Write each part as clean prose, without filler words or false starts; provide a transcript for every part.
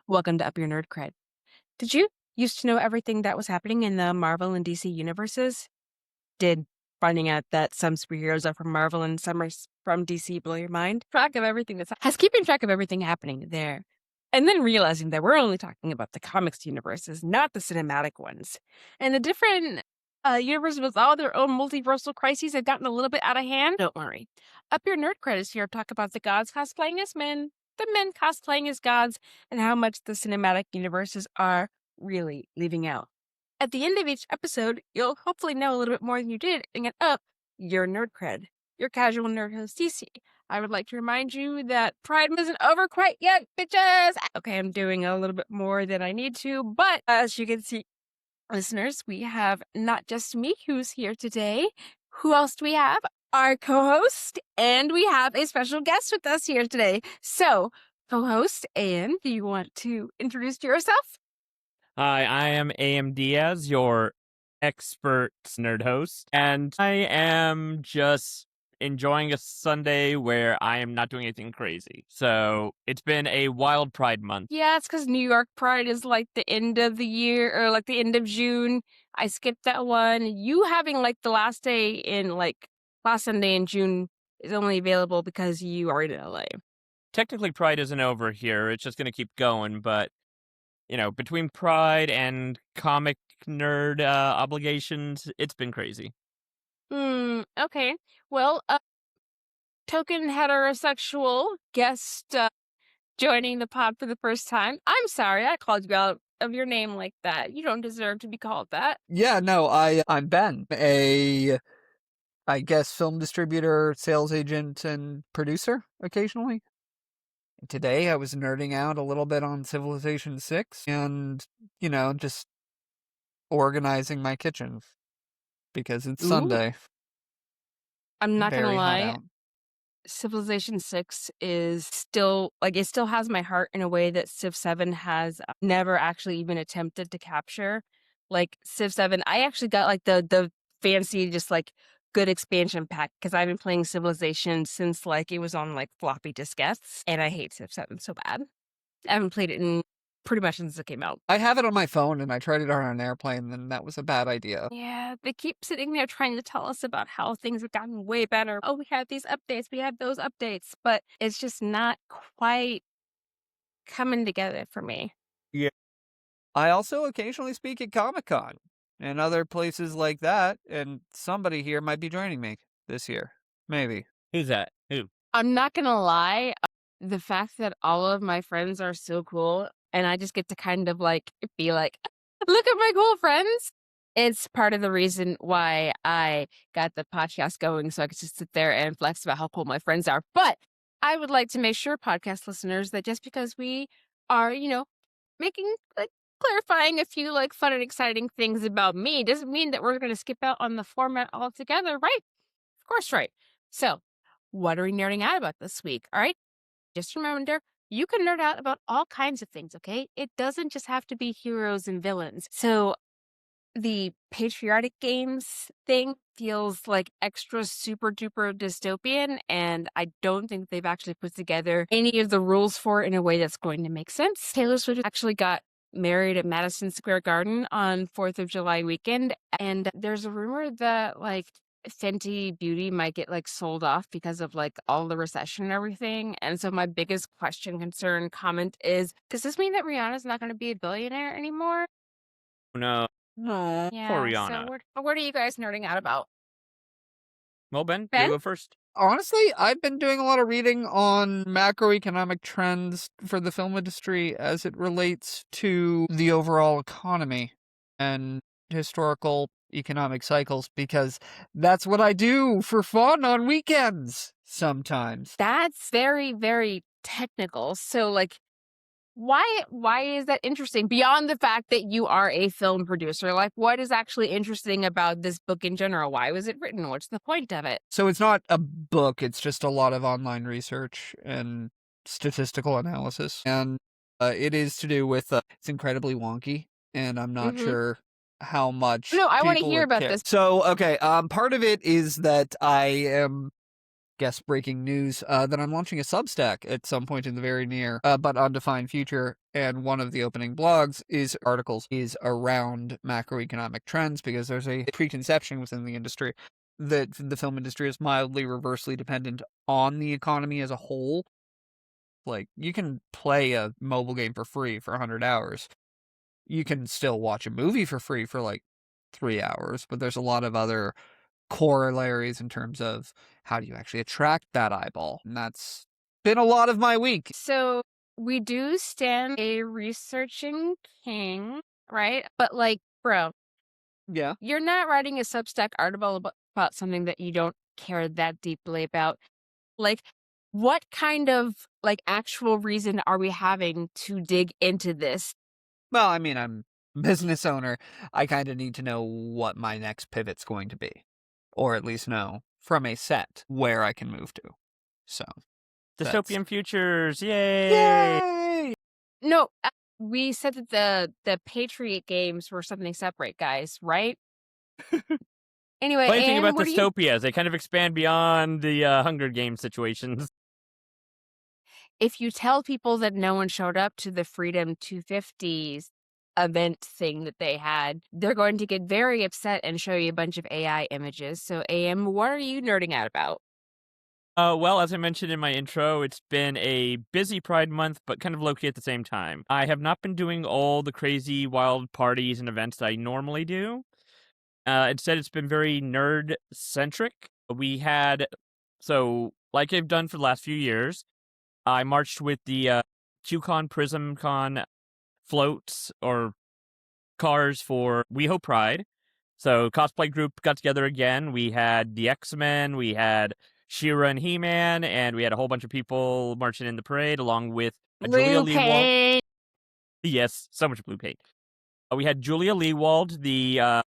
Welcome to Up Your Nerd Cred. Did you used to know everything that was happening in the Marvel and DC universes? Did finding out that some superheroes are from Marvel and some are from DC blow your mind? Track of everything has keeping track of everything happening there. And then realizing that we're only talking about the comics universes, not the cinematic ones. And the different universes with all their own multiversal crises have gotten a little bit out of hand. Don't worry. Up Your Nerd Cred is here to talk about the gods cosplaying as men, the men cosplaying as gods, and how much the cinematic universes are really leaving out. At the end of each episode, you'll hopefully know a little bit more than you did and get up your nerd cred. Your casual nerd host, CiCi. I would like to remind you that Pride isn't over quite yet, bitches! Okay, I'm doing a little bit more than I need to, but as you can see, listeners, we have not just me who's here today. Who else do we have? Our co-host, and we have a special guest with us here today. So, co-host, Anne, do you want to introduce yourself? Hi, I am AM Diaz, your expert nerd host, and I am just enjoying a Sunday where I am not doing anything crazy. So it's been a wild Pride month. Yeah, it's because New York Pride is like the end of the year or like the end of June. I skipped that one. You having like the last day in like last Sunday in June is only available because you are in LA. Technically, Pride isn't over here. It's just going to keep going, but between Pride and comic nerd obligations, it's been crazy. Okay. Well, token heterosexual guest joining the pod for the first time. I'm sorry I called you out of your name like that. You don't deserve to be called that. Yeah, no, I'm Ben, I guess film distributor, sales agent, and producer occasionally. Today I was nerding out a little bit on Civilization 6 and, just organizing my kitchen because it's Ooh. Sunday. I'm not gonna Very hot lie. out. Civilization 6 is still like it still has my heart in a way that Civ 7 has never actually even attempted to capture. Like Civ 7, I actually got like the fancy just like good expansion pack because I've been playing Civilization since like it was on like floppy diskettes, and I hate Civ 7 so bad. I haven't played it in pretty much since it came out. I have it on my phone and I tried it on an airplane and that was a bad idea. Yeah, they keep sitting there trying to tell us about how things have gotten way better. Oh, we have these updates, we have those updates, but it's just not quite coming together for me. Yeah. I also occasionally speak at Comic-Con and other places like that, and somebody here might be joining me this year. Maybe. Who's that? Who? I'm not gonna lie, the fact that all of my friends are so cool and I just get to kind of like be like, look at my cool friends. It's part of the reason why I got the podcast going, so I could just sit there and flex about how cool my friends are. But I would like to make sure, podcast listeners, that just because we are, making like clarifying a few like fun and exciting things about me doesn't mean that we're going to skip out on the format altogether, right? Of course, right. So, what are we nerding out about this week? All right. Just a reminder, you can nerd out about all kinds of things, okay? It doesn't just have to be heroes and villains. So, the patriotic games thing feels like extra super duper dystopian, and I don't think they've actually put together any of the rules for it in a way that's going to make sense. Taylor Swift actually got married at Madison Square Garden on 4th of July weekend, and there's a rumor that like Fenty Beauty might get like sold off because of like all the recession and everything. And so my biggest question, concern, comment is, does this mean that Rihanna's not going to be a billionaire anymore? No. No. Yeah, Poor Rihanna. so what are you guys nerding out about? Well, Ben, Ben? you go first. Honestly, I've been doing a lot of reading on macroeconomic trends for the film industry as it relates to the overall economy and historical economic cycles, because that's what I do for fun on weekends sometimes. That's very, very technical. So like why is that interesting beyond the fact that you are a film producer? Like what is actually interesting about this book in general? Why was it written? What's the point of it? So it's not a book, it's just a lot of online research and statistical analysis. And it is to do with, it's incredibly wonky, and I'm not sure how much No, I want to people hear would about care. this. So, okay, part of it is that I am guess breaking news that I'm launching a Substack at some point in the very near but undefined future, and one of the opening blogs is articles is around macroeconomic trends, because there's a preconception within the industry that the film industry is mildly reversely dependent on the economy as a whole. Like, you can play a mobile game for free for 100 hours. You can still watch a movie for free for like 3 hours, but there's a lot of other corollaries in terms of how do you actually attract that eyeball. And that's been a lot of my week. So we do stand a researching king, right? But like, bro, Yeah. you're not writing a Substack article about something that you don't care that deeply about. Like, what kind of like actual reason are we having to dig into this? Well, I mean, I'm a business owner. I kind of need to know what my next pivot's going to be, or at least know from a set where I can move to. So, Dystopian futures, yay! yay! No, we said that the Patriot games were something separate, guys, right? Anyway, Funny thing and about what do you dystopias, they kind of expand beyond the Hunger Games situations. if you tell people that no one showed up to the Freedom 250s event thing that they had, they're going to get very upset and show you a bunch of AI images. So, AM, what are you nerding out about? Well, as I mentioned in my intro, it's been a busy Pride Month, but kind of low-key at the same time. I have not been doing all the crazy, wild parties and events that I normally do. Instead, it's been very nerd-centric. We had, so, like I've done for the last few years, I marched with the QCon, PrismCon floats, or cars for WeHo Pride. So cosplay group got together again. We had the X-Men, we had She-Ra and He-Man, and we had a whole bunch of people marching in the parade along with Julia Blue Leewald. paint. Yes, so much blue paint. We had Julia Leewald, the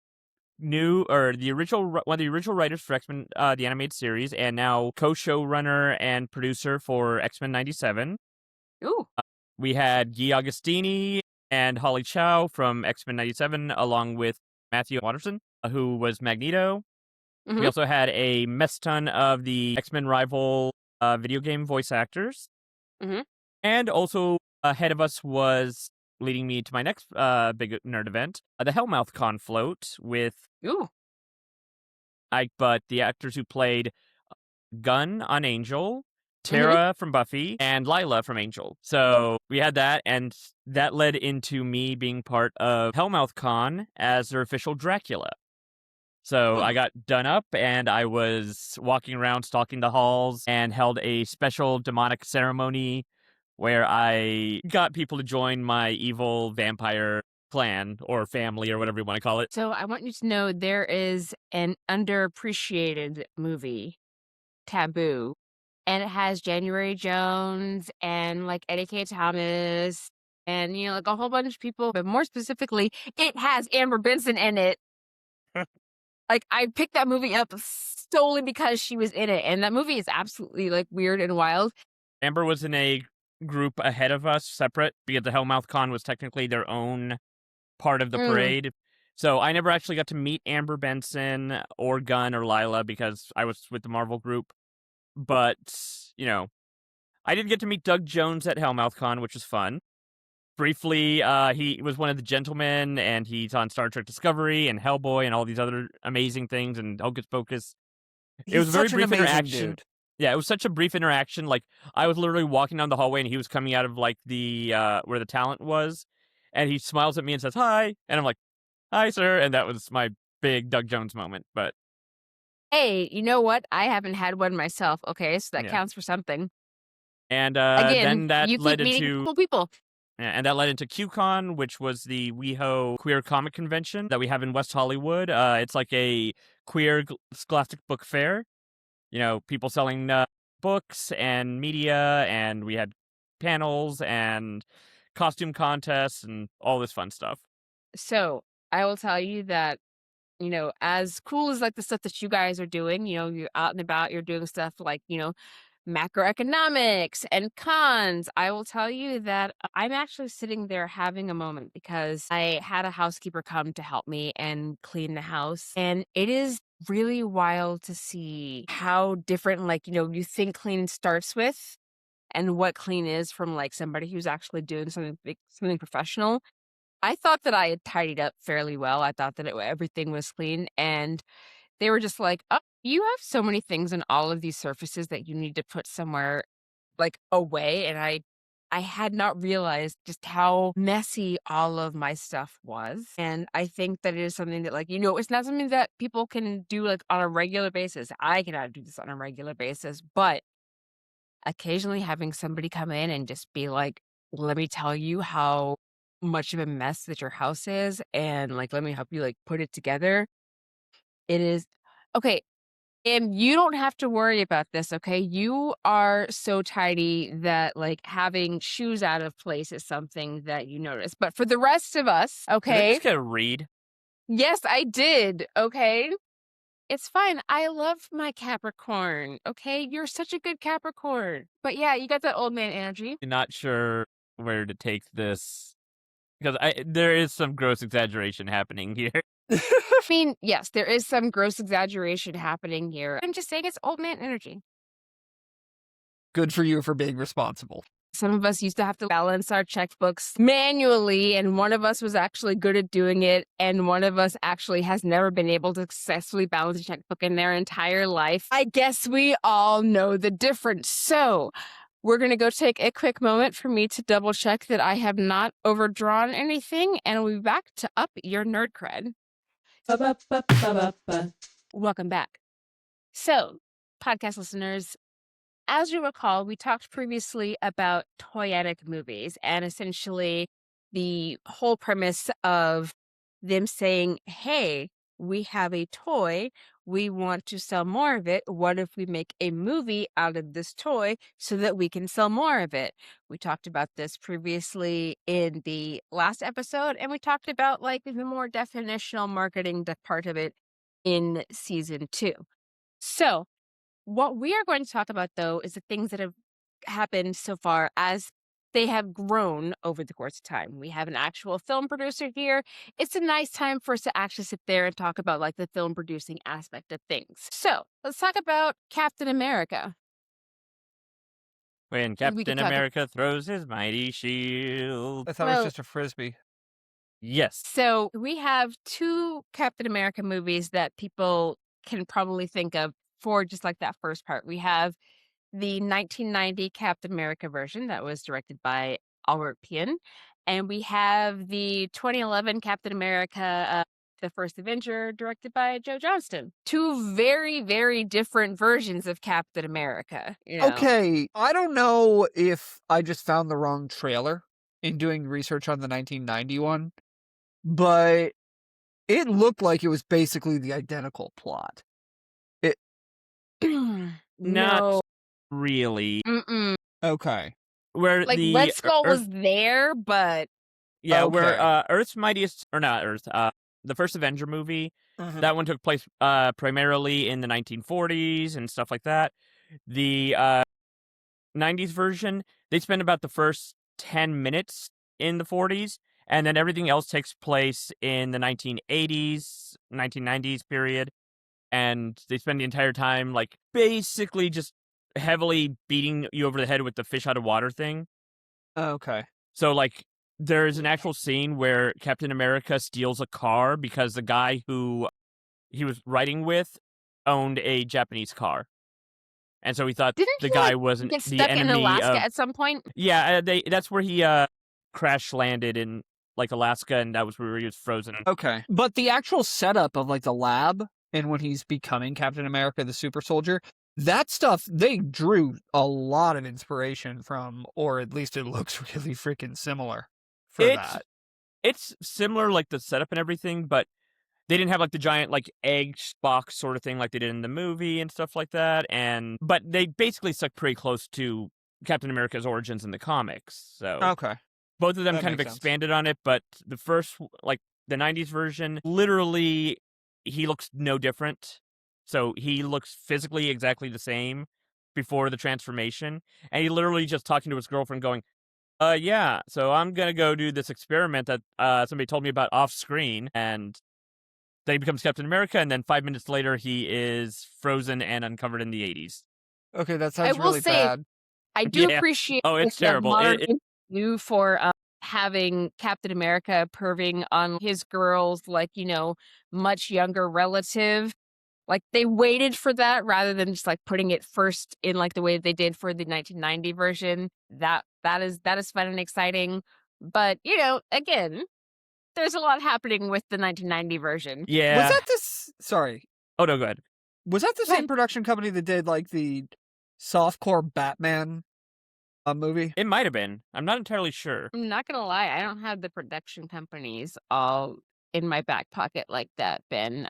the original one of the original writers for X-Men, the animated series, and now co-showrunner and producer for X-Men '97. Ooh. We had Guy Agostini and Holly Chow from X-Men '97, along with Matthew Watterson, who was Magneto. Mhm. We also had a mess ton of the X-Men rival video game voice actors. Mhm. And also ahead of us was leading me to my next big nerd event, the Hellmouth Con float with Ooh. but the actors who played Gunn on Angel, Mhm. Tara from Buffy, and Lila from Angel. So we had that, and that led into me being part of Hellmouth Con as their official Dracula. So I got done up, and I was walking around stalking the halls and held a special demonic ceremony where I got people to join my evil vampire clan or family or whatever you want to call it. So I want you to know there is an underappreciated movie, Taboo, and it has January Jones and like Eddie K. Thomas and like a whole bunch of people, but more specifically, it has Amber Benson in it. Like, I picked that movie up solely because she was in it, and that movie is absolutely like weird and wild. Amber was in a group ahead of us, separate, because the Hellmouth Con was technically their own part of the parade. So I never actually got to meet Amber Benson or Gunn or Lila because I was with the Marvel group. But, I did get to meet Doug Jones at Hellmouth Con, which was fun. Briefly, he was one of the gentlemen, and he's on Star Trek Discovery and Hellboy and all these other amazing things and Hocus Pocus. It was a very such an brief amazing interaction. dude. Yeah, it was such a brief interaction. Like, I was literally walking down the hallway, and he was coming out of, like, the, where the talent was, and he smiles at me and says, "Hi," and I'm like, "Hi, sir," and that was my big Doug Jones moment, but Hey, you know what? I haven't had one myself. Okay, so that yeah. counts for something. And, Again, then that you led keep meeting into... cool people. Yeah, and that led into QCon, which was the WeHo queer comic convention that we have in West Hollywood. It's like a queer scholastic book fair. People selling books and media, and we had panels and costume contests and all this fun stuff. So I will tell you that, as cool as like the stuff that you guys are doing, you're out and about, you're doing stuff like, macroeconomics and cons, I will tell you that I'm actually sitting there having a moment because I had a housekeeper come to help me and clean the house. And it is really wild to see how different, like, you think clean starts with and what clean is from like somebody who's actually doing something big, something professional. I thought that I had tidied up fairly well. I thought that everything was clean. And they were just like, "Oh, you have so many things on all of these surfaces that you need to put somewhere, like, away," and I had not realized just how messy all of my stuff was, and I think that it is something that, like, it's not something that people can do, like, on a regular basis. I cannot do this on a regular basis, but occasionally having somebody come in and just be like, "Let me tell you how much of a mess that your house is, and, like, let me help you, like, put it together." It is okay, and you don't have to worry about this, okay? You are so tidy that, like, having shoes out of place is something that you notice, but for the rest of us, Did I okay? just get a read? Yes, I did, okay? It's fine. I love my Capricorn, okay? You're such a good Capricorn. But yeah, you got that old man energy. Not sure where to take this because there is some gross exaggeration happening here. I mean, yes, there is some gross exaggeration happening here. I'm just saying it's old man energy. Good for you for being responsible. Some of us used to have to balance our checkbooks manually, and one of us was actually good at doing it, and one of us actually has never been able to successfully balance a checkbook in their entire life. I guess we all know the difference. So, we're going to go take a quick moment for me to double check that I have not overdrawn anything, and we'll be back to Up Your Nerd Cred. Welcome back. So, podcast listeners, as you recall, we talked previously about toyetic movies and essentially the whole premise of them saying, "Hey, we have a toy. We want to sell more of it. What if we make a movie out of this toy so that we can sell more of it?" We talked about this previously in the last episode, and we talked about like the more definitional marketing part of it in season 2. So, what we are going to talk about, though, is the things that have happened so far as they have grown over the course of time. We have an actual film producer here. It's a nice time for us to actually sit there and talk about like the film producing aspect of things. So let's talk about Captain America. When We Captain could talk. America throws his mighty shield. I thought it was Well, just a frisbee. Yes. so we have 2 Captain America movies that people can probably think of for just like that first part. We have the 1990 Captain America version that was directed by Albert Pien, and we have the 2011 Captain America, The First Avenger, directed by Joe Johnston. 2 very, very different versions of Captain America. Okay, I don't know if I just found the wrong trailer in doing research on the 1991, but it looked like it was basically the identical plot. No. Not really. Mm-mm. Okay. Where Like, the Red Skull Earth, was there, but where Okay. Earth's mightiest, or not Earth, the first Avenger movie, Mhm. that one took place primarily in the 1940s and stuff like that. The 90s version, they spend about the first 10 minutes in the 40s, and then everything else takes place in the 1980s, 1990s period. And they spend the entire time, like, basically just heavily beating you over the head with the fish out of water thing. Okay. So, like, there's an actual scene where Captain America steals a car because the guy who he was riding with owned a Japanese car. And so he thought didn't the he, like, guy wasn't get the stuck in enemy Alaska of. at some point? Yeah, that's where he crash landed in, like, Alaska, and that was where he was frozen. Okay. But the actual setup of like the lab and when he's becoming Captain America the super soldier, that stuff they drew a lot of inspiration from, or at least it looks really freaking similar for It's that. it's similar, like, the setup and everything, but they didn't have, like, the giant, like, egg box sort of thing like they did in the movie and stuff like that, but they basically stuck pretty close to Captain America's origins in the comics, so Okay. both of them That kind of makes sense. expanded on it, but the first, like, the 90s version, literally, he looks no different. So he looks physically exactly the same, before the transformation, and he literally just talking to his girlfriend going, yeah, so I'm gonna go do this experiment that somebody told me about off screen, and then he becomes Captain America, and then 5 minutes later he is frozen and uncovered in the 80s. Okay, that I sounds will really say, bad. I do Yeah. appreciate Oh, like it's the terrible. modern view for having Captain America perving on his girl's like, much younger relative. Like they waited for that rather than just like putting it first in like the way they did for the 1990 version. That is fun and exciting. But, again, there's a lot happening with the 1990 version. Was Yeah. that this? Sorry, Oh, no, go ahead. was that the Go same ahead. production company that did like the softcore Batman movie? It might have been. I'm not entirely sure. I'm not gonna lie, I don't have the production companies all in my back pocket like that, Ben.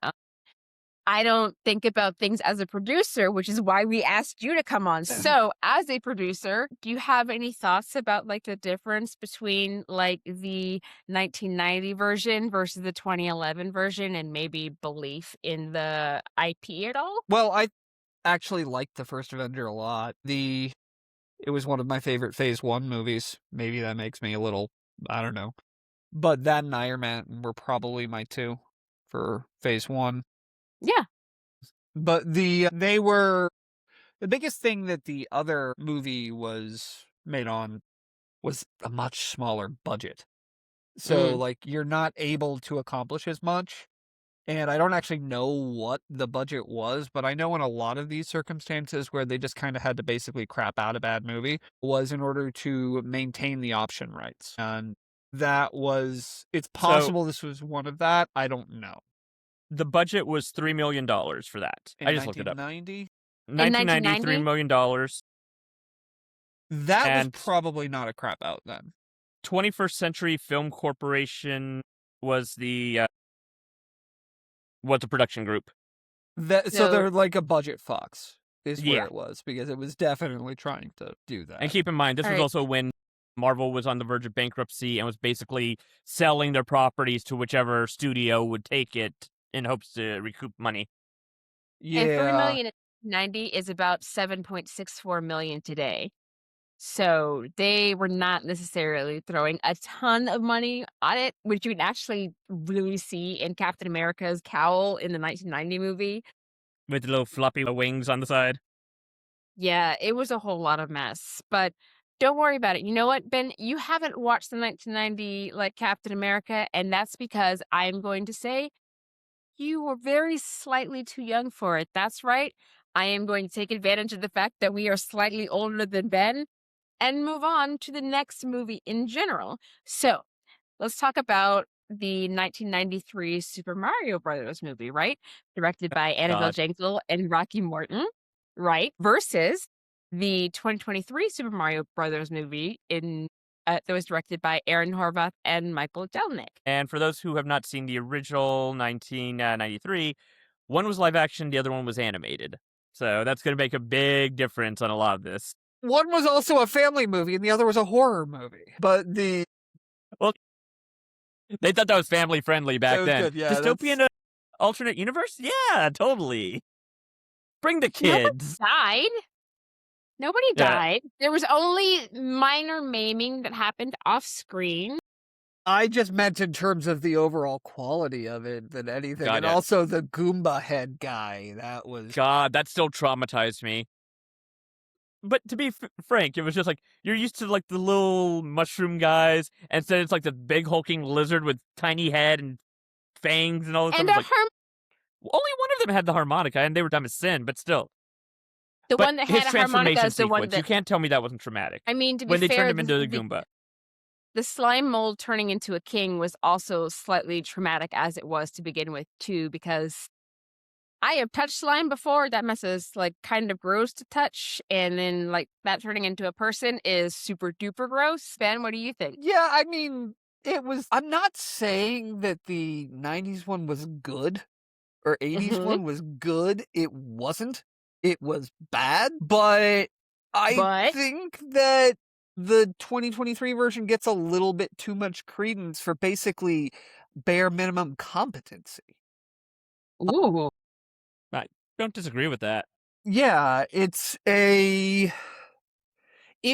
I don't think about things as a producer, which is why we asked you to come on. So, as a producer, do you have any thoughts about like the difference between like the 1990 version versus the 2011 version and maybe belief in the IP at all? Well, I actually liked the first Avenger a lot. It was one of my favorite Phase 1 movies. Maybe that makes me a little, I don't know. But that and Iron Man were probably my two for Phase 1. Yeah. But the biggest thing that the other movie was made on was a much smaller budget. So, like, you're not able to accomplish as much. And I don't actually know what the budget was, but I know in a lot of these circumstances where they just kind of had to basically crap out a bad movie was in order to maintain the option rights. And it's possible this was one of that. I don't know. The budget was $3 million for that. In I just looked it up. 1990? 1990, $3 million. That was And probably not a crap out then. 21st Century Film Corporation was the production group. So So- they're like a budget fox is where Yeah. it was, because it was definitely trying to do that. And keep in mind, this was Alright. also when Marvel was on the verge of bankruptcy and was basically selling their properties to whichever studio would take it in hopes to recoup money. And 3 Yeah. million in 90 is about 7.64 million today. So they were not necessarily throwing a ton of money on it, which you can actually really see in Captain America's cowl in the 1990 movie. With the little floppy wings on the side. Yeah, it was a whole lot of mess, but don't worry about it. You know what, Ben? You haven't watched the 1990 like Captain America, and that's because I'm going to say you were very slightly too young for it. That's right. I am going to take advantage of the fact that we are slightly older than Ben and move on to the next movie in general. So, let's talk about the 1993 Super Mario Brothers movie, right? Directed by Annabelle God. Jankel and Rocky Morton, right? Versus the 2023 Super Mario Brothers movie that was directed by Aaron Horvath and Michael Delnick. And for those who have not seen the original 1993, one was live action, the other one was animated. So that's going to make a big difference on a lot of this. One was also a family movie and the other was a horror movie. But They thought that was family friendly back That was then. good, yeah, Dystopian alternate universe? Yeah, totally. Bring the kids. Died. Nobody Yeah. died. There was only minor maiming that happened off screen. I just meant in terms of the overall quality of it than anything. Got And it. also the Goomba head guy. That was... God, that still traumatized me. But to be frank, it was just like, you're used to like the little mushroom guys, and instead it's like the big hulking lizard with tiny head and fangs and all this And stuff. It's like, only one of them had the harmonica, and they were dumb as sin, but still. the But one that his had a harmonica transformation is the one sequence, that... you can't tell me that wasn't traumatic. I mean, to be When they fair, turned him into the Goomba. the slime mold turning into a king was also slightly traumatic as it was to begin with, too, because I have touched slime before. That mess is like kind of gross to touch. And then like that turning into a person is super duper gross. Ben, what do you think? Yeah, I mean, I'm not saying that the 90s one was good or 80s Mhm. one was good. It wasn't. It was bad. But I think that the 2023 version gets a little bit too much credence for basically bare minimum competency. Ooh. Don't disagree with that. Yeah, it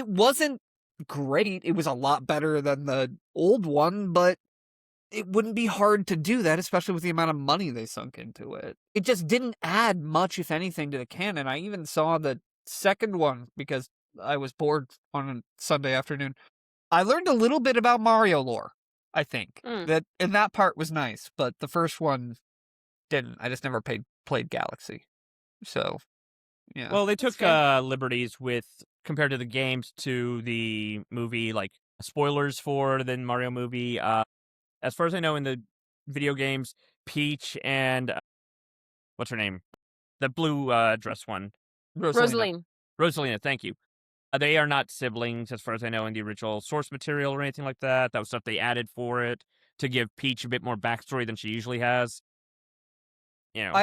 wasn't great. It was a lot better than the old one, but it wouldn't be hard to do that, especially with the amount of money they sunk into it. It just didn't add much, if anything, to the canon. I even saw the second one because I was bored on a Sunday afternoon. I learned a little bit about Mario lore, I think. Mm. And that part was nice, but the first one didn't. I just never played Galaxy. So, yeah. Well, they That's took fair. liberties with compared to the games to the movie, like spoilers for the Mario movie. As far as I know, in the video games, Peach and what's her name, the blue dress one, Rosalina. Rosaline. Rosalina. Thank you. They are not siblings, as far as I know, in the original source material or anything like that. That was stuff they added for it to give Peach a bit more backstory than she usually has. You know,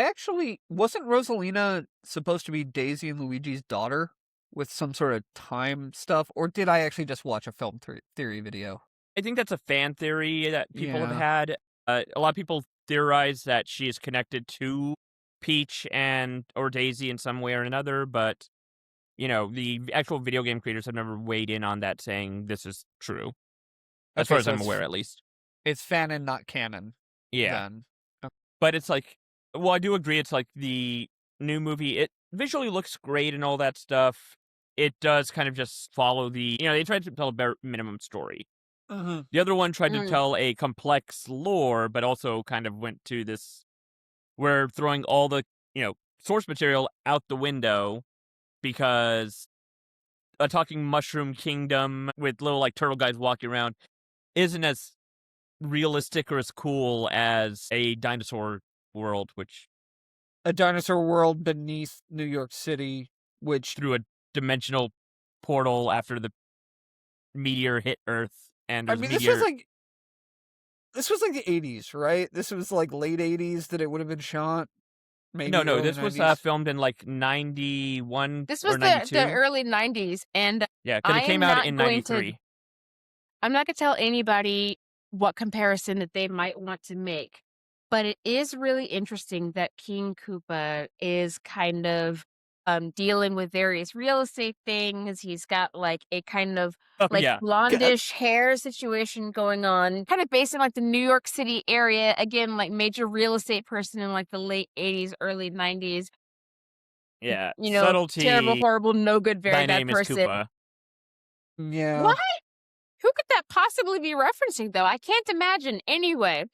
Wasn't Rosalina supposed to be Daisy and Luigi's daughter with some sort of time stuff, or did I actually just watch a film theory video? I think that's a fan theory that people have Yeah. had. A lot of people theorize that she is connected to Peach and or Daisy in some way or another, but the actual video game creators have never weighed in on that, saying this is true, as far Okay, as so I'm aware, at least. it's fanon, not canon, Yeah, then. but it's like, well, I do agree. It's like the new movie. It visually looks great and all that stuff. It does kind of just follow they tried to tell a bare minimum story. Mm-hmm. The other one tried to Mm. tell a complex lore, but also kind of went to this. We're throwing all the source material out the window because a talking mushroom kingdom with little like turtle guys walking around isn't as realistic or as cool as a dinosaur world, which A dinosaur world beneath New York City, which through a dimensional portal after the meteor hit Earth, and I there's a mean, meteor. this was like the 80s, right? This was like late 80s that it would have been shot, No, maybe no, early this was 90s. filmed in like 91 This or was the 92. early 90s, and Yeah, because I it came am out not in going to 93. I'm not gonna tell anybody what comparison that they might want to make, but it is really interesting that King Koopa is kind of dealing with various real estate things. He's got like a kind of Oh like yeah, blondish hair situation going on, kind of based in like the New York City area. Again, like major real estate person in like the late 80s, early 90s. yeah. You know, terrible, Subtlety. horrible, no good, very Thy bad name is person. Koopa. Yeah. What? Who could that possibly be referencing, though? I can't imagine. Anyway,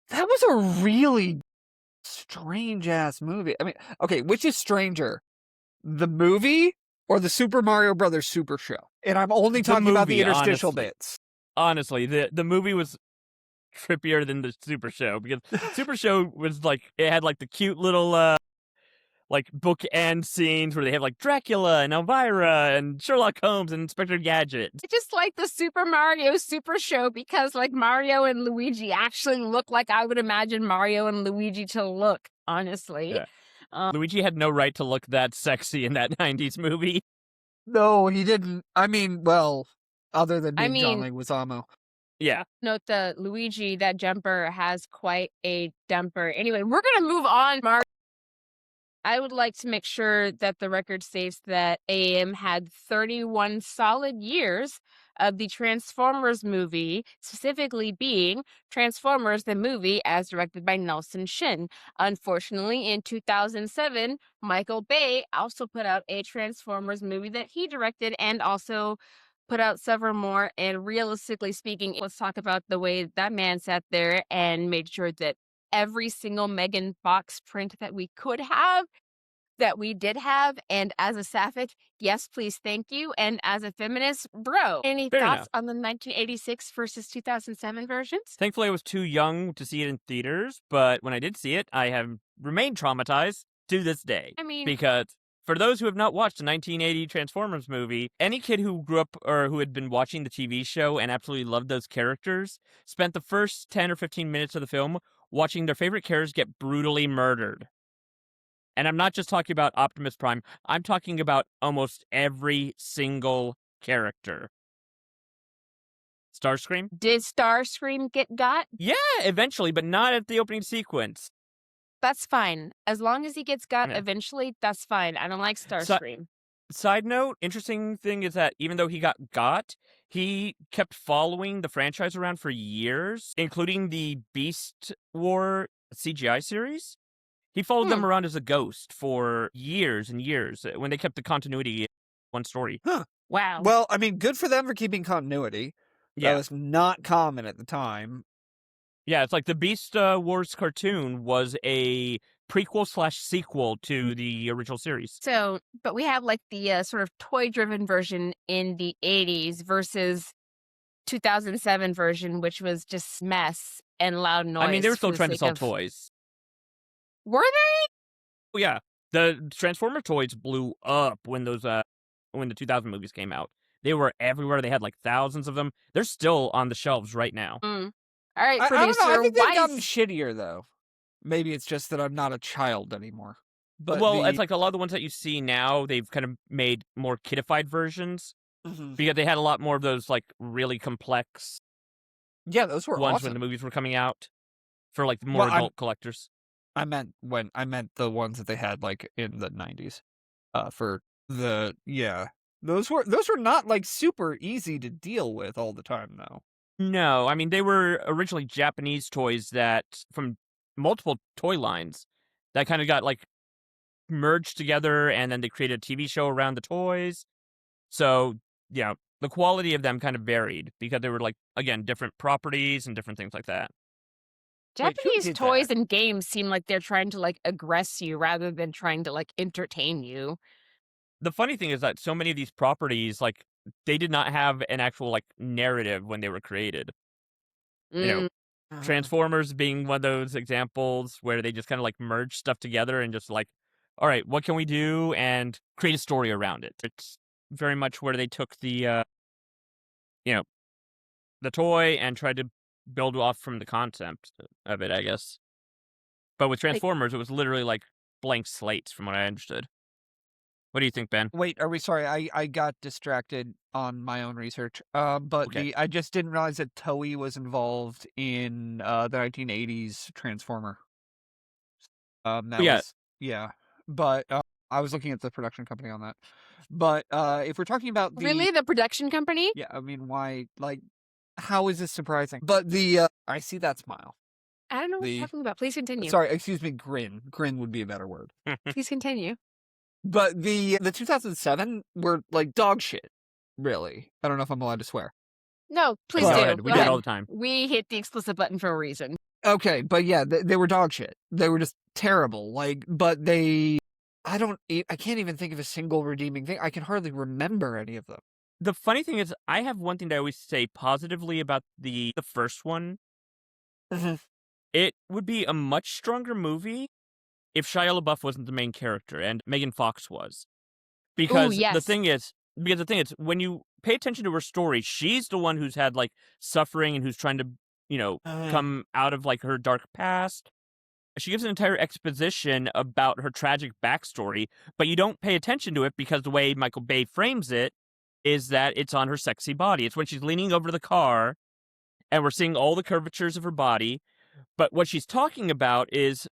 That was a really strange ass movie. I mean, okay, which is stranger? The movie or the Super Mario Brothers Super Show? And I'm only The talking about the movie, interstitial honestly, bits. the movie was trippier than the Super Show because Super Show was like it had like the cute little like bookend scenes where they have like Dracula and Elvira and Sherlock Holmes and Inspector Gadget. I just like the Super Mario Super Show because, like, Mario and Luigi actually look like I would imagine Mario and Luigi to look, honestly. Yeah. Luigi had no right to look that sexy in that 90s movie. No, he didn't. I mean, well, other than I being John mean, Leguizamo. Yeah. note the Luigi, that jumper has quite a dumper. Anyway, we're gonna move on, Mario. I would like to make sure that the record states that AM had 31 solid years of the Transformers movie, specifically being Transformers the movie as directed by Nelson Shin. Unfortunately, in 2007, Michael Bay also put out a Transformers movie that he directed and also put out several more. And realistically speaking, let's talk about the way that man sat there and made sure that every single Megan Fox print that we could have, that we did have. And as a sapphic, yes, please, thank you. And as a feminist, bro, any Fair thoughts enough. on the 1986 versus 2007 versions? Thankfully, I was too young to see it in theaters, but when I did see it, I have remained traumatized to this day. I mean, Because for those who have not watched the 1980 Transformers movie, any kid who grew up or who had been watching the TV show and absolutely loved those characters spent the first 10 or 15 minutes of the film watching their favorite characters get brutally murdered. And I'm not just talking about Optimus Prime, I'm talking about almost every single character. Starscream? did Starscream get got? Yeah, eventually, but not at the opening sequence. That's fine. As long as he gets got Yeah. eventually, that's fine. I don't like Starscream. Side note, interesting thing is that even though he got, he kept following the franchise around for years, including the Beast War CGI series. He followed Hmm. them around as a ghost for years and years when they kept the continuity in one story. Huh. Wow. Well, I mean, good for them for keeping continuity. That Yeah. was not common at the time. Yeah, it's like the Beast Wars cartoon was a prequel/sequel to the original series. So, but we have like the sort of toy-driven version in the 80s versus 2007 version, which was just mess and loud noise. I mean, they were for still the trying to sake sell of... toys. Were they? Oh, yeah. The Transformer toys blew up when when the 2000 movies came out. They were everywhere. They had like thousands of them. They're still on the shelves right now. Mm. All right, I don't know. I producer, think they've why gotten is... shittier, though. Maybe it's just that I'm not a child anymore. But Well, it's like a lot of the ones that you see now, they've kind of made more kidified versions Mhm. because they had a lot more of those like really complex Yeah, those were ones awesome. when the movies were coming out for like more Well, adult collectors. I meant the ones that they had like in the 90s. For the those were not like super easy to deal with all the time though. No, I mean they were originally Japanese toys that from multiple toy lines that kind of got like merged together, and then they created a TV show around the toys. So yeah, the quality of them kind of varied because they were like again different properties and different things like that. Wait, who Japanese did toys that? and games seem like they're trying to like aggress you rather than trying to like entertain you. The funny thing is that so many of these properties, like, they did not have an actual, like, narrative when they were created. You know, Mm. Transformers being one of those examples where they just kinda, like, merge stuff together and just like, "Alright, what can we do?" and create a story around it. It's very much where they took you know, the toy and tried to build off from the concept of it, I guess. But with Like, Transformers, it was literally, like, blank slates from what I understood. What do you think, Ben? Wait, are we sorry? I got distracted on my own research. But Okay. I just didn't realize that Toei was involved in the 1980s Transformer. But That yeah, was yeah. But I was looking at the production company on that. But if we're talking about really, the production company? yeah, I mean, why? Like, how is this surprising? But I see that smile. I don't know what you're The talking about. Please continue. sorry, excuse me, grin. Grin would be a better word. Please continue. But the 2007 were like dog shit. Really, I don't know if I'm allowed to swear. No, please go But- do. ahead. We Go do it ahead. all the time. We hit the explicit button for a reason. Okay, but yeah, they were dog shit. They were just terrible. Like, but I can't even think of a single redeeming thing. I can hardly remember any of them. The funny thing is, I have one thing that I always say positively about the first one. Mhm. It would be a much stronger movie if Shia LaBeouf wasn't the main character and Megan Fox was. Because the yes. thing is, when you pay attention to her story, she's the one who's had like suffering and who's trying to, come out of like her dark past. She gives an entire exposition about her tragic backstory, but you don't pay attention to it because the way Michael Bay frames it is that it's on her sexy body. It's when she's leaning over the car and we're seeing all the curvatures of her body. But what she's talking about is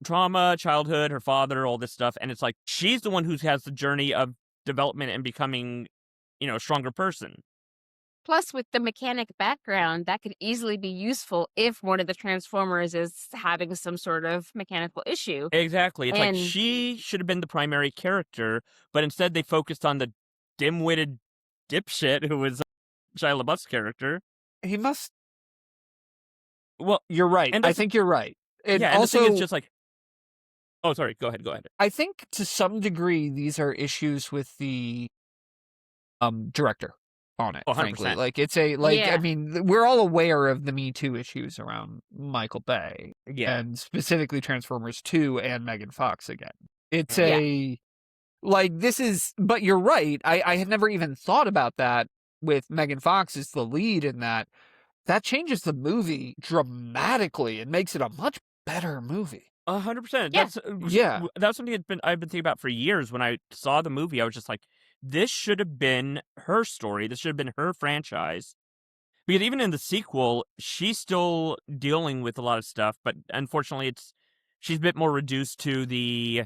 trauma, childhood, her father, all this stuff. And it's like she's the one who has the journey of development and becoming, a stronger person. Plus, with the mechanic background, that could easily be useful if one of the Transformers is having some sort of mechanical issue. Exactly. It's like And- she should have been the primary character, but instead they focused on the dim-witted dipshit who was Shia LaBeouf's character. He must. Well, You're right. and I that's- think you're right. And yeah, and also, the thing is just like, oh, sorry, go ahead. I think to some degree these are issues with the director on it. Oh, frankly, 100%. like it's a like. I Yeah. mean, we're all aware of the Me Too issues around Michael Bay, Yeah. and specifically Transformers 2 and Megan Fox again. It's Yeah. a like this is. But you're right. I had never even thought about that with Megan Fox as the lead in that. That changes the movie dramatically and makes it a much better movie. 100%. Yeah. Yeah. That's something I've been thinking about for years. When I saw the movie, I was just like, this should have been her story. This should have been her franchise. Because even in the sequel, she's still dealing with a lot of stuff, but unfortunately, she's a bit more reduced to the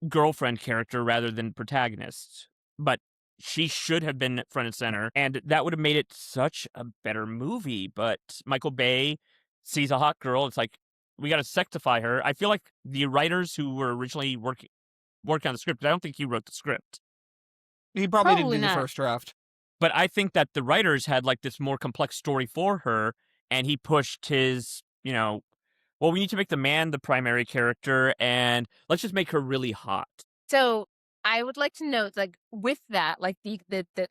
girlfriend character rather than protagonist. But she should have been front and center, and that would have made it such a better movie. But Michael Bay sees a hot girl. It's like, we got to sectify her. I feel like the writers who were originally working on the script, I don't think he wrote the script. He probably didn't Probably do the not. first draft. But I think that the writers had like this more complex story for her, and he pushed his, well, we need to make the man the primary character, and let's just make her really hot. So I would like to note, like, with that, like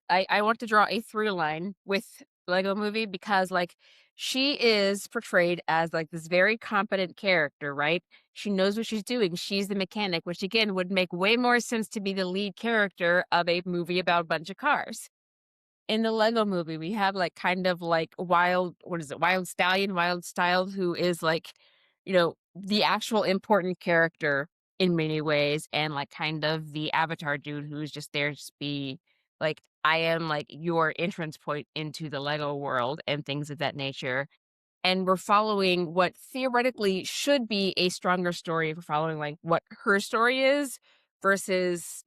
I want to draw a through line with Lego Movie because, like, she is portrayed as like this very competent character, right? She knows what she's doing. She's the mechanic, which again would make way more sense to be the lead character of a movie about a bunch of cars. In the Lego Movie, we have like kind of like Wild Stallion, Wild Style, who is like, the actual important character in many ways, and like kind of the avatar dude who's just there to be like, I am like your entrance point into the Lego world and things of that nature. And we're following what theoretically should be a stronger story. We're following like what her story is versus,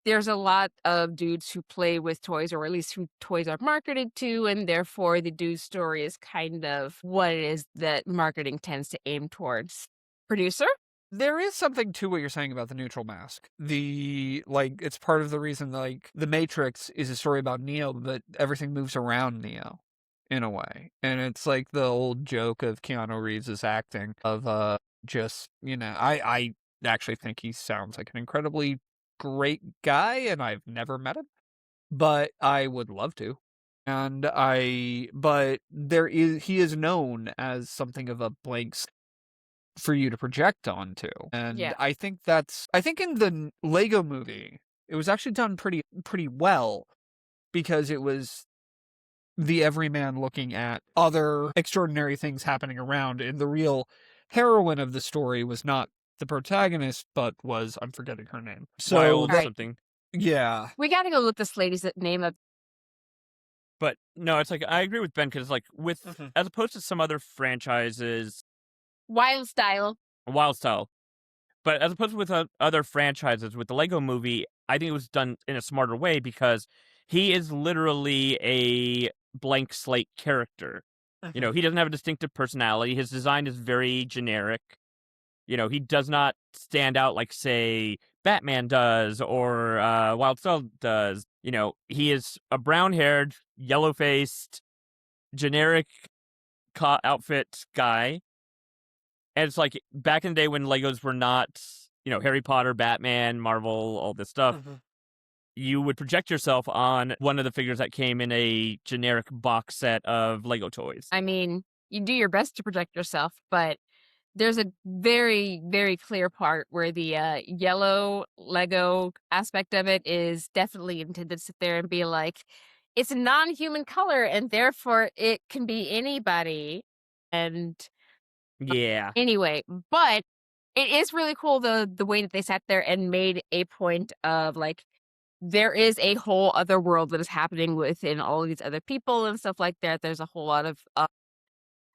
there's a lot of dudes who play with toys, or at least who toys are marketed to, and therefore the dude's story is kind of what it is that marketing tends to aim towards. Producer? There is something to what you're saying about the neutral mask. It's part of the reason, like, The Matrix is a story about Neo, but everything moves around Neo, in a way. And it's like the old joke of Keanu Reeves' acting of, I actually think he sounds like an incredibly great guy, and I've never met him, but I would love to. But he is known as something of a blank for you to project onto. And Yeah. I think in the Lego Movie, it was actually done pretty well, because it was the everyman looking at other extraordinary things happening around, and the real heroine of the story was not the protagonist, but was, I'm forgetting her name. So Wild Right. something. yeah. We gotta go look this lady's name up. But no, it's like, I agree with Ben, because like as opposed to some other franchises, Wild Style. Wild Style, but as opposed with other franchises, with the Lego Movie, I think it was done in a smarter way, because he is literally a blank slate character. He doesn't have a distinctive personality. His design is very generic. He does not stand out like, say, Batman does, or Wild Style does. He is a brown-haired, yellow-faced, generic outfit guy. And it's like, back in the day when Legos were not, Harry Potter, Batman, Marvel, all this stuff, you would project yourself on one of the figures that came in a generic box set of Lego toys. I mean, you do your best to project yourself, but there's a very, very clear part where the yellow Lego aspect of it is definitely intended to sit there and be like, it's a non-human color, and therefore it can be anybody. And Yeah. anyway, but it is really cool the way that they sat there and made a point of like, there is a whole other world that is happening within all of these other people and stuff like that. There's a whole lot of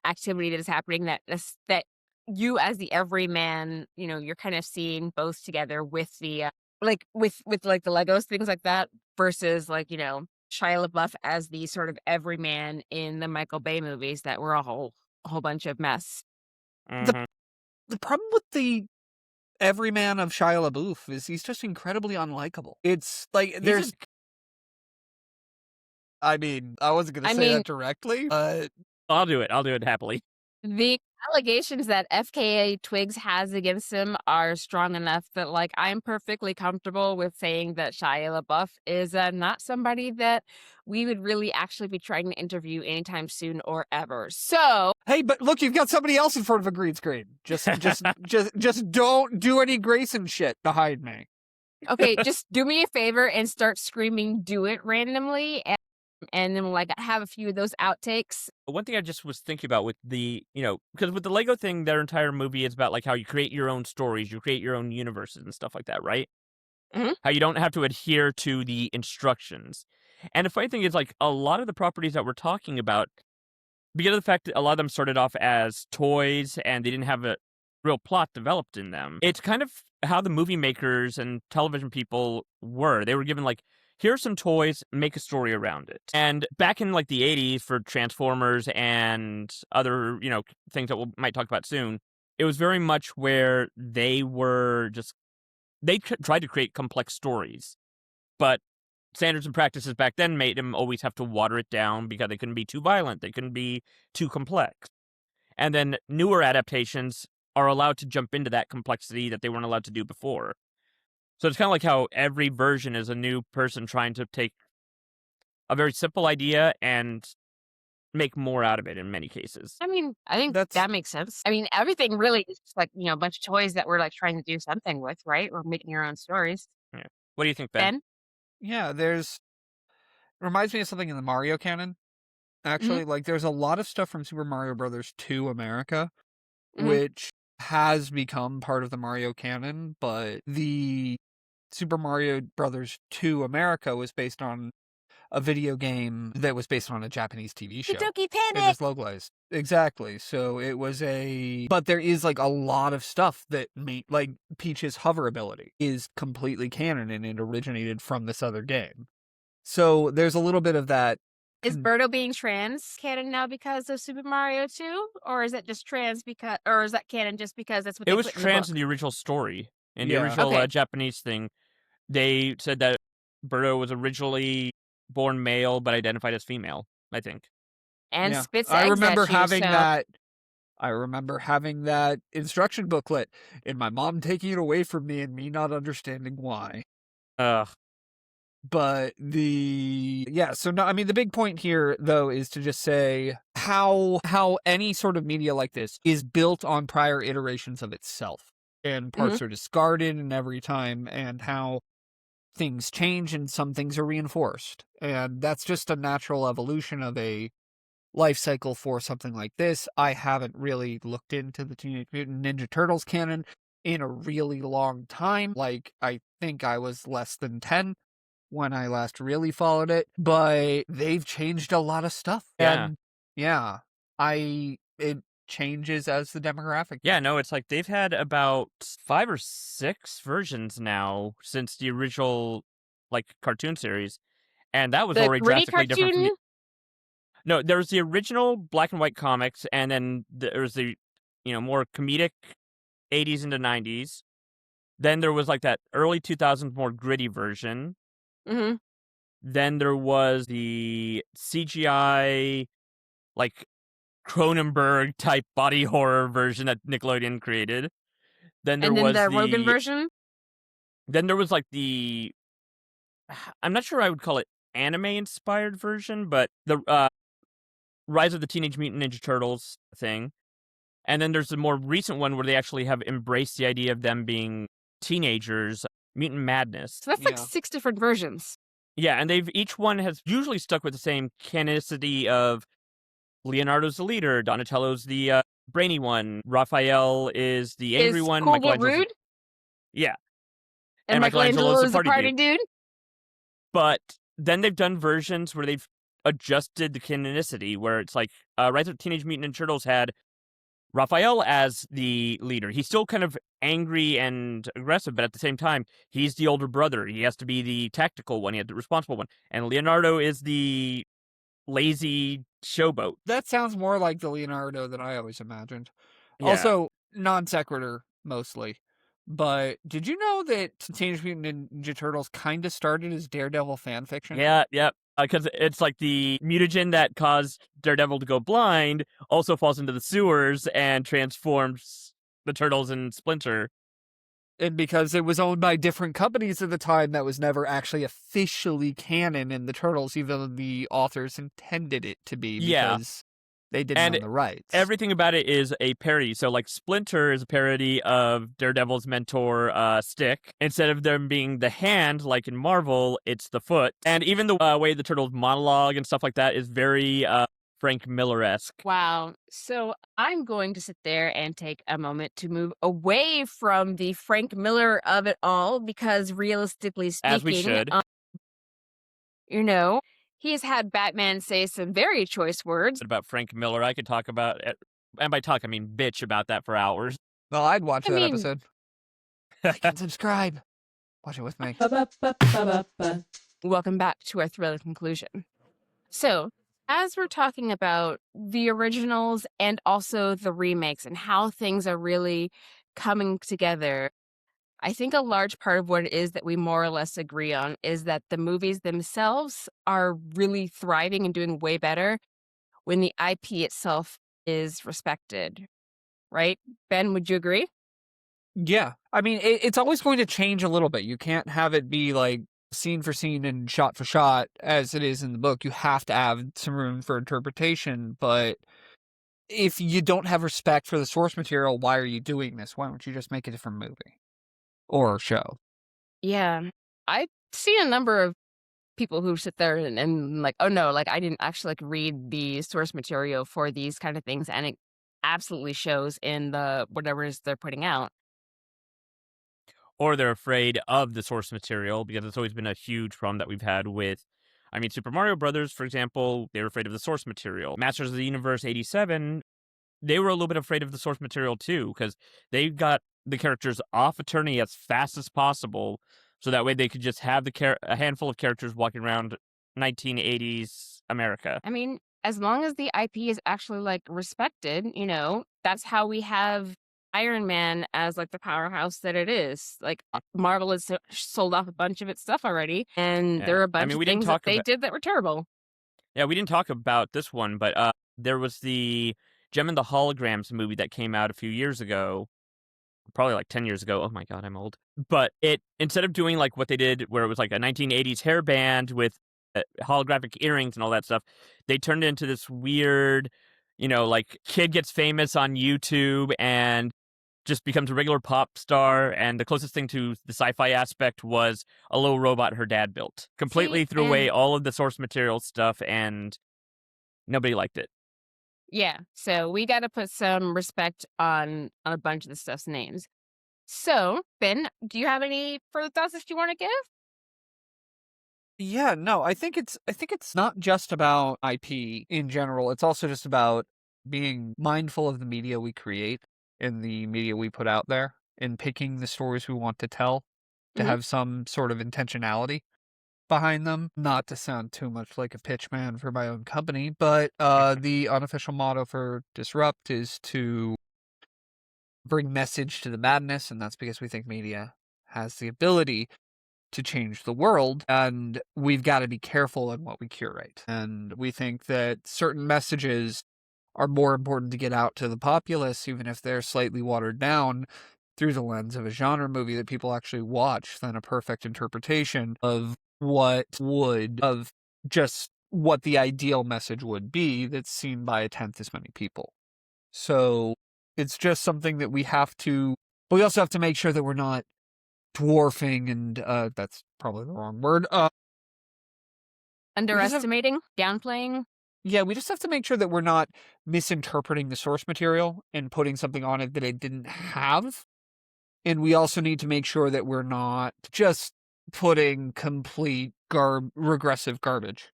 activity that is happening that you as the everyman, you're kind of seeing both together with the with like the Legos, things like that, versus like, Shia LaBeouf as the sort of everyman in the Michael Bay movies that were a whole bunch of mess. Mhm. The problem with the everyman of Shia LaBeouf is he's just incredibly unlikable. It's like, there's... I mean, I wasn't going to say that directly, but... I'll do it happily. The allegations that FKA Twigs has against him are strong enough that, like, I'm perfectly comfortable with saying that Shia LaBeouf is not somebody that we would really actually be trying to interview anytime soon or ever. So, hey, but look, you've got somebody else in front of a green screen. Just don't do any Grayson shit behind me. Okay, just do me a favor and start screaming "do it" randomly, and then like have a few of those outtakes. One thing I just was thinking about with the, because with the Lego thing, their entire movie is about like how you create your own stories, you create your own universes and stuff like that, right? How you don't have to adhere to the instructions. And the funny thing is, like, a lot of the properties that we're talking about, because of the fact that a lot of them started off as toys and they didn't have real plot developed in them. It's kind of how the movie makers and television people were. They were given, like, here's some toys, make a story around it. And back in, like, the 80s for Transformers and other, things that we might talk about soon, it was very much where they were just, they tried to create complex stories. But standards and practices back then made them always have to water it down because they couldn't be too violent, they couldn't be too complex. And then newer adaptations are allowed to jump into that complexity that they weren't allowed to do before. So it's kind of like how every version is a new person trying to take a very simple idea and make more out of it in many cases. I mean, I think That's that makes sense. I mean, everything really is just like, a bunch of toys that we're like trying to do something with, right? We're making our own stories. Yeah. What do you think, Ben? Ben? yeah. Reminds me of something in the Mario canon. Actually, like there's a lot of stuff from Super Mario Brothers 2 America, Mhm. which has become part of the Mario canon, but the Super Mario Brothers 2 America was based on a video game that was based on a Japanese TV show. Kentucky It Panic! is localized. Exactly. So but there is like a lot of stuff that like Peach's hover ability is completely canon and it originated from this other game. So there's a little bit of that. Is Birdo being trans canon now because of Super Mario 2? Or is it just trans or is that canon just because that's what It they was put in trans the in book? the original story. In the Yeah. original Okay. Japanese thing, they said that Birdo was originally born male but identified as female, I think. And Yeah. spits I eggs remember at you, having so that. I remember having that instruction booklet and my mom taking it away from me and me not understanding why. Ugh. But so no, I mean the big point here though is to just say how any sort of media like this is built on prior iterations of itself and parts are discarded in every time and how things change and some things are reinforced. And that's just a natural evolution of a life cycle for something like this. I haven't really looked into the Teenage Mutant Ninja Turtles canon in a really long time. Like I think I was less than 10 when I last really followed it, but they've changed a lot of stuff. Yeah. And yeah, it changes as the demographic. Yeah, no, it's like they've had about 5 or 6 versions now since the original, like, cartoon series, and that was the already gritty drastically different from cartoon? No, there was the original black and white comics, and then there was the, more comedic 80s into 90s. Then there was, like, that early 2000s more gritty version. Mm-hmm. Then there was the CGI, like, Cronenberg-type body horror version that Nickelodeon created. Then there And then was the Rogan version? Then there was, like, I'm not sure I would call it anime-inspired version, but the, Rise of the Teenage Mutant Ninja Turtles thing. And then there's the more recent one where they actually have embraced the idea of them being teenagers, Mutant Madness. So that's like Yeah. 6 different versions. Yeah, and each one has usually stuck with the same canonicity of Leonardo's the leader, Donatello's the brainy one, Raphael is the angry Is one, Cool but Michelangelo's rude? yeah, And Michelangelo's Michelangelo the is a party party dude. dude? But then they've done versions where they've adjusted the canonicity, where it's like Rise of the Teenage Mutant Ninja Turtles had Raphael as the leader. He's still kind of angry and aggressive, but at the same time, he's the older brother. He has to be the tactical one. He has the responsible one. And Leonardo is the lazy showboat. That sounds more like the Leonardo that I always imagined. Yeah. Also, non sequitur mostly. But did you know that Teenage Mutant Ninja Turtles kind of started as Daredevil fan fiction? Yeah, yep. Because it's like the mutagen that caused Daredevil to go blind also falls into the sewers and transforms the Turtles and Splinter. And because it was owned by different companies at the time, that was never actually officially canon in the Turtles, even though the authors intended it to be Yeah. because they didn't own the rights. Everything about it is a parody. So, like, Splinter is a parody of Daredevil's mentor, Stick. Instead of them being the hand, like in Marvel, it's the foot. And even the way the Turtles monologue and stuff like that is very Frank Miller-esque. Wow. So I'm going to sit there and take a moment to move away from the Frank Miller of it all because realistically speaking, As we should. He has had Batman say some very choice words. About Frank Miller, I could talk about it. And by talk, I mean bitch about that for hours. Well, I'd watch I that mean, episode. Like and subscribe. Watch it with me. welcome back to our thrilling conclusion. So, as we're talking about the originals and also the remakes and how things are really coming together, I think a large part of what it is that we more or less agree on is that the movies themselves are really thriving and doing way better when the IP itself is respected, right? Ben, would you agree? Yeah. I mean, it's always going to change a little bit. You can't have it be like scene for scene and shot for shot as it is in the book. You have to have some room for interpretation. But if you don't have respect for the source material, why are you doing this? Why don't you just make a different movie or show? Yeah. I've seen a number of people who sit there and like, oh no, like I didn't actually like read the source material for these kind of things, and it absolutely shows in the whatever it is they're putting out. Or they're afraid of the source material because it's always been a huge problem that we've had with, I mean, Super Mario Brothers, for example, they were afraid of the source material. Masters of the Universe 87, they were a little bit afraid of the source material too because they got the characters off attorney as fast as possible so that way they could just have a handful of characters walking around 1980s America. I mean, as long as the IP is actually like respected, that's how we have Iron Man as like the powerhouse that it is. Like Marvel has sold off a bunch of its stuff already, and there Yeah. are a I bunch mean, of we didn't things that talk they about did that were terrible. Yeah, we didn't talk about this one, but there was the Gem and the Holograms movie that came out a few years ago, probably like 10 years ago. Oh my God, I'm old. But instead of doing like what they did where it was like a 1980s hairband with holographic earrings and all that stuff, they turned it into this weird, like kid gets famous on YouTube and just becomes a regular pop star. And the closest thing to the sci-fi aspect was a little robot her dad built. See, Completely threw away and all of the source material stuff and nobody liked it. yeah, so we got to put some respect on a bunch of the stuff's names. So, Ben, do you have any further thoughts that you want to give? Yeah, no, I think it's not just about IP in general. It's also just about being mindful of the media we create and the media we put out there and picking the stories we want to tell to Hmm. have some sort of intentionality behind them. Not to sound too much like a pitch man for my own company, but the unofficial motto for Disrupt is to bring message to the madness, and that's because we think media has the ability to change the world, and we've got to be careful in what we curate. And we think that certain messages are more important to get out to the populace, even if they're slightly watered down through the lens of a genre movie that people actually watch, than a perfect interpretation of just what the ideal message would be that's seen by a tenth as many people. So it's just something that we also have to make sure that we're not dwarfing and that's probably the wrong word. Underestimating, downplaying. Yeah, we just have to make sure that we're not misinterpreting the source material and putting something on it that it didn't have. And we also need to make sure that we're not just putting complete regressive garbage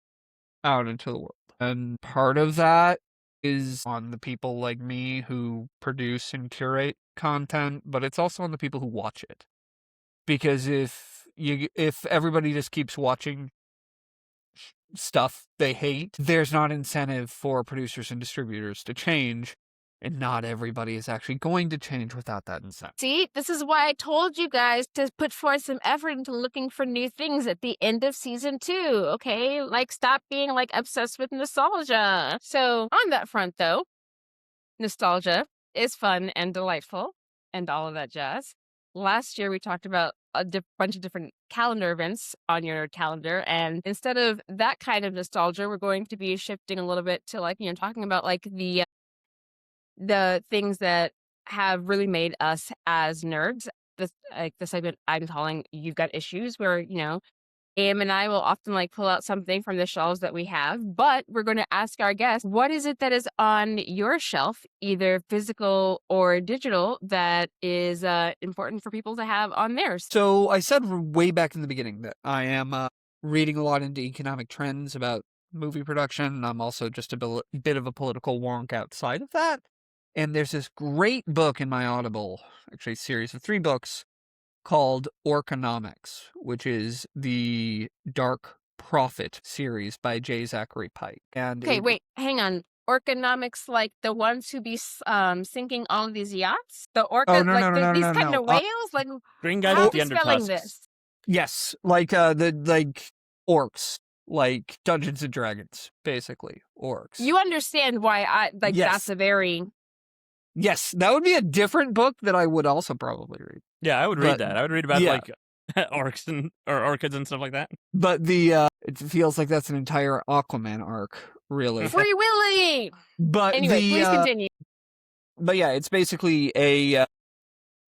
out into the world. And part of that is on the people like me who produce and curate content, but it's also on the people who watch it. Because if everybody just keeps watching stuff they hate, there's not incentive for producers and distributors to change, and not everybody is actually going to change without that incentive. See, this is why I told you guys to put forth some effort into looking for new things at the end of season 2, okay? Like, stop being, like, obsessed with nostalgia. So, on that front, though, nostalgia is fun and delightful and all of that jazz. Last year, we talked about a bunch of different calendar events on your calendar, and instead of that kind of nostalgia, we're going to be shifting a little bit to, like, talking about, like, the things that have really made us as nerds. This like the segment I'm calling "You've Got Issues," where Am and I will often like pull out something from the shelves that we have, but we're going to ask our guests, what is it that is on your shelf, either physical or digital, that is important for people to have on theirs? So I said way back in the beginning that I am reading a lot into economic trends about movie production. I'm also just a bit of a political wonk outside of that. And there's this great book in my Audible, actually a series of 3 books, called Orconomics, which is the Dark Prophet series by J. Zachary Pike. And Okay, wait, hang on. Orconomics, like the ones who be sinking all of these yachts? The orca, Oh, no, like no, no, no, these no, kind no. of whales? Like, Green guys how with are the we spelling undertusks. this? Yes, like orcs, like Dungeons and Dragons, basically orcs. You understand why that's Yes. a very... Yes, that would be a different book that I would also probably read. Yeah, I would read But- that. I would read about yeah. like orcs or orchids and stuff like that. But it feels like that's an entire Aquaman arc, really. Free Willy! But Anyway, please continue. But yeah, it's basically a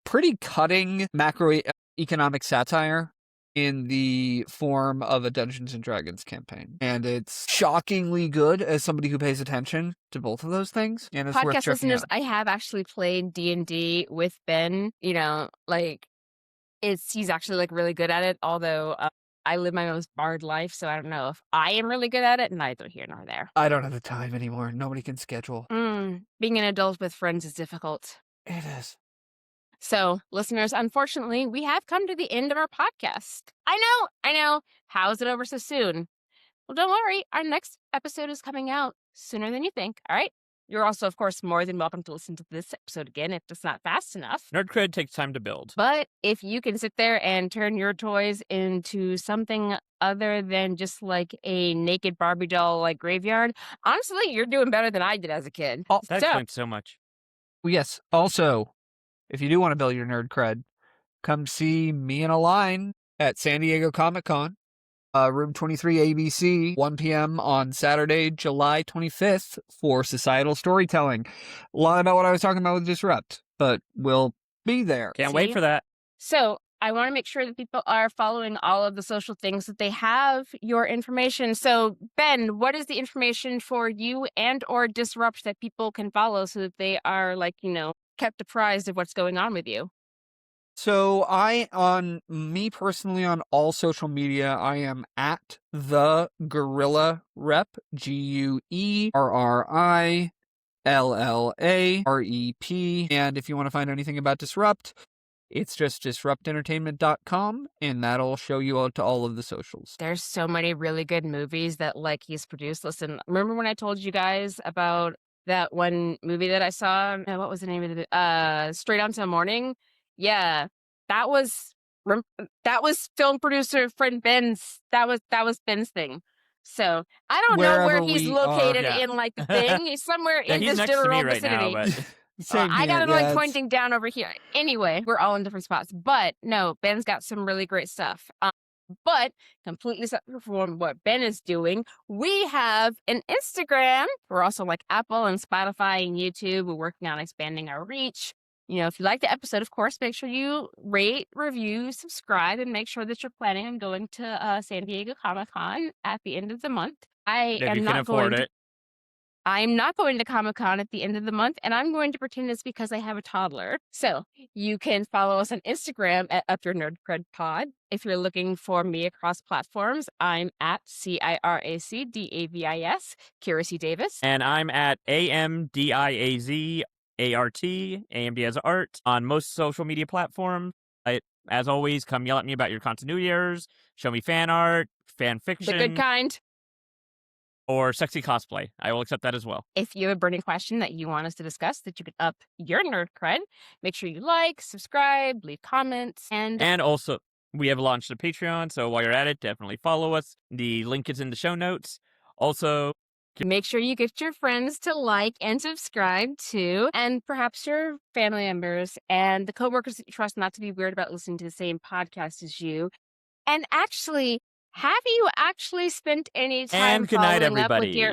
pretty cutting macroeconomic satire in the form of a Dungeons and Dragons campaign. And it's shockingly good as somebody who pays attention to both of those things. And it's worth Podcast checking listeners, out. I have actually played D&D with Ben. You know, like, he's actually, like, really good at it, although I live my most barred life, so I don't know if I am really good at it. Neither here nor there. I don't have the time anymore. Nobody can schedule. Being an adult with friends is difficult. It is. So, listeners, unfortunately, we have come to the end of our podcast. I know. How is it over so soon? Well, don't worry. Our next episode is coming out sooner than you think, all right? You're also, of course, more than welcome to listen to this episode again if it's not fast enough. Nerd cred takes time to build. But if you can sit there and turn your toys into something other than just like a naked Barbie doll like graveyard, honestly, you're doing better than I did as a kid. Oh, That explains so much. Yes. Also, if you do want to build your nerd cred, come see me in a line at San Diego Comic-Con, room 23 ABC, 1 p.m. on Saturday, July 25th for societal storytelling. A lot about what I was talking about with Disrupt, but we'll be there. Can't wait See? for that. So I want to make sure that people are following all of the social things, that they have your information. So, Ben, what is the information for you and or Disrupt that people can follow so that they are, like, you know, kept apprised of what's going on with you? So me personally on all social media, I am at the Gorilla Rep, GUERRILLAREP. And if you want to find anything about Disrupt, it's just disruptentertainment.com, and that'll show you out to all of the socials. There's so many really good movies that, like, he's produced. Listen, remember when I told you guys about that one movie that I saw? What was the name of it? Straight On to the Morning? Yeah, that was film producer friend Ben's. That was Ben's thing. So I don't know where Wherever he's we are. located Yeah. in like the thing. He's somewhere Yeah, in he's this next to general me right vicinity. now, but Same I got here. him Yeah, like it's- pointing down over here. Anyway, we're all in different spots. But no, Ben's got some really great stuff. But completely separate from what Ben is doing, we have an Instagram. We're also like Apple and Spotify and YouTube. We're working on expanding our reach. You know, if you like the episode, of course, make sure you rate, review, subscribe, and make sure that you're planning on going to San Diego Comic-Con at the end of the month. if you can afford it. I'm not going to Comic-Con at the end of the month, and I'm going to pretend it's because I have a toddler. So you can follow us on Instagram at Up Your Nerd Cred Pod. If you're looking for me across platforms, I'm at CIRACDAVIS, Curacy Davis. And I'm at AMDIAZART, AMD as art, on most social media platforms. As always, come yell at me about your continuity errors, show me fan art, fan The fiction, good kind. or sexy cosplay. I will accept that as well. If you have a burning question that you want us to discuss, that you can up your nerd cred, make sure you like, subscribe, leave comments, and And also, we have launched a Patreon, so while you're at it, definitely follow us. The link is in the show notes. Also, make sure you get your friends to like and subscribe too, and perhaps your family members and the coworkers that you trust not to be weird about listening to the same podcast as you. And actually, have you actually spent any time and good night, following up with everybody. your...